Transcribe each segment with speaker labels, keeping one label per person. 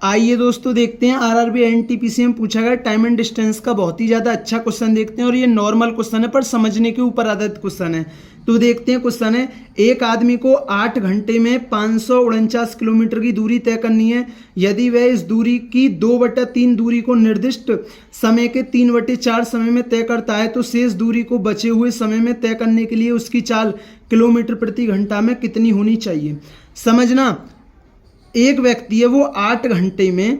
Speaker 1: आइए दोस्तों देखते हैं आरआरबी एनटीपीसी में पूछा गया टाइम एंड डिस्टेंस का बहुत ही ज़्यादा अच्छा क्वेश्चन देखते हैं और ये नॉर्मल क्वेश्चन है पर समझने के ऊपर आधारित क्वेश्चन है। तो देखते हैं क्वेश्चन है, एक आदमी को 8 घंटे में 549 किलोमीटर की दूरी तय करनी है। यदि वह इस दूरी की 2/3 दूरी को निर्दिष्ट समय के 3/4 समय में तय करता है तो शेष दूरी को बचे हुए समय में तय करने के लिए उसकी चाल किलोमीटर प्रति घंटा में कितनी होनी चाहिए। समझना, एक व्यक्ति है वो 8 घंटे में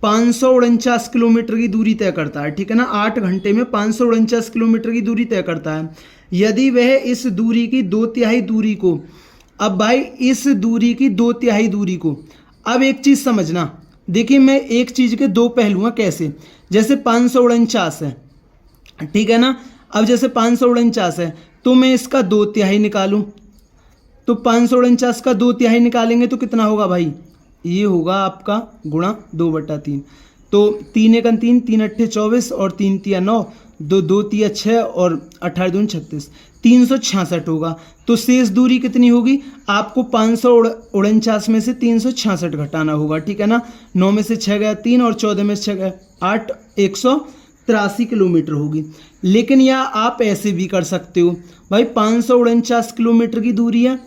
Speaker 1: 549 किलोमीटर की दूरी तय करता है, ठीक है ना। 8 घंटे में 549 किलोमीटर की दूरी तय करता है। यदि वह इस दूरी की 2/3 दूरी को, अब भाई इस दूरी की 2/3 दूरी को, अब एक चीज़ समझना, देखिए मैं एक चीज़ के दो पहलू हैं। कैसे, जैसे 549 है, ठीक है ना। अब जैसे 549 है तो मैं इसका 2/3 निकालूं, तो 549 का 2/3 निकालेंगे तो कितना होगा भाई, ये होगा आपका गुणा 2/3। तो 3 1 3, 3 8 24 और 3 3 9, 2 2 3 6 और 18 2 36, 366 होगा। तो शेष दूरी कितनी होगी, आपको 549 में से 366 घटाना होगा, ठीक है ना। 9 में से 6 गया 3 और 14 में से 6 गया 8, 183 किलोमीटर होगी। लेकिन या आप ऐसे भी कर सकते हो भाई, 549 किलोमीटर की दूरी है,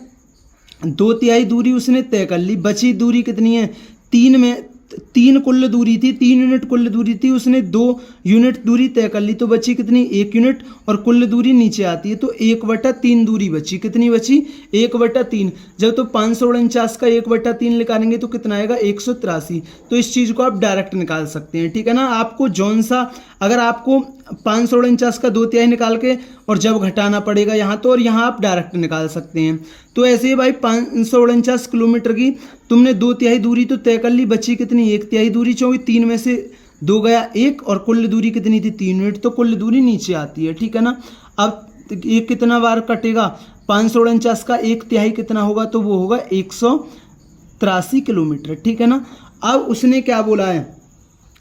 Speaker 1: 2/3 दूरी उसने तय कर ली, बची दूरी कितनी है, 3 कुल दूरी थी, 3 यूनिट कुल दूरी थी, उसने 2 यूनिट दूरी तय कर ली, तो बची कितनी, 1 यूनिट, और कुल दूरी नीचे आती है तो 1/3 दूरी बची। कितनी बची, 1/3। जब तो 549 का 1/3 निकालेंगे तो कितना आएगा, 183। तो इस चीज़ को आप डायरेक्ट निकाल सकते हैं, ठीक है ना। आपको जौन सा, अगर आपको 549 का 2/3 निकाल के और जब घटाना पड़ेगा यहाँ तो, और यहाँ आप डायरेक्ट निकाल सकते हैं। तो ऐसे ही भाई 549 किलोमीटर की तुमने 2/3 दूरी तो तय कर ली, बची कितनी, 1/3 दूरी, चूंकि 3 में से 2 गया 1 और कुल दूरी कितनी थी, 3 यूनिट, तो कुल दूरी नीचे आती है, ठीक है ना। अब ये कितना बार कटेगा, 549 का 1/3 कितना होगा, तो वो होगा 183 किलोमीटर, ठीक है ना। अब उसने क्या बोला है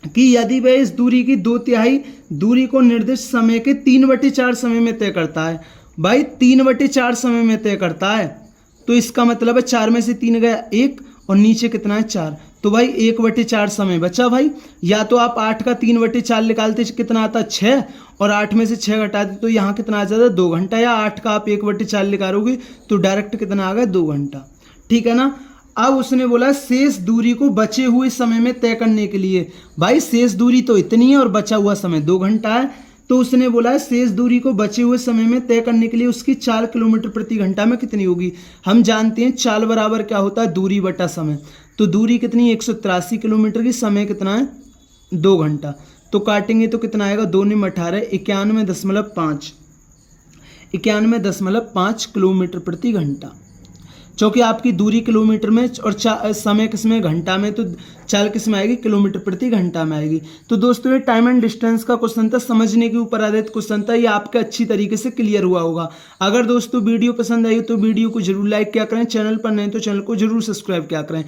Speaker 1: कि यदि वह इस दूरी की 2/3 दूरी को निर्दिष्ट समय के 3/4 समय में तय करता है। भाई 3/4 समय में तय करता है तो इसका मतलब है 4 में से 3 गया 1 और नीचे कितना है 4, तो भाई 1/4 समय बचा भाई। या तो आप 8 का 3/4 निकालते कितना आता 6, और 8 में से 6 घटाते तो यहाँ कितना आ जाता 2 घंटा, या 8 का आप 1/4 निकालोगे तो डायरेक्ट कितना आ गया 2 घंटा, ठीक है ना। अब उसने बोला शेष दूरी को बचे हुए समय में तय करने के लिए, भाई शेष दूरी तो इतनी है और बचा हुआ समय 2 घंटा है, तो उसने बोला है शेष दूरी को बचे हुए समय में तय करने के लिए उसकी चाल किलोमीटर प्रति घंटा में कितनी होगी। हम जानते हैं चाल बराबर क्या होता है, दूरी बटा समय। तो दूरी कितनी 183 किलोमीटर की, समय कितना है 2 घंटा, तो काटेंगे तो कितना आएगा, 2 9 18, 91.5, 91.5 किलोमीटर प्रति घंटा। क्योंकि आपकी दूरी किलोमीटर में और समय किस में, घंटा में, तो चाल किस में आएगी, किलोमीटर प्रति घंटा में आएगी। तो दोस्तों ये टाइम एंड डिस्टेंस का क्वेश्चन था, समझने के ऊपर आधारित क्वेश्चन था, ये आपका अच्छी तरीके से क्लियर हुआ होगा। अगर दोस्तों वीडियो पसंद आई तो वीडियो को जरूर लाइक किया करें, चैनल पर नहीं तो चैनल को जरूर सब्सक्राइब किया करें।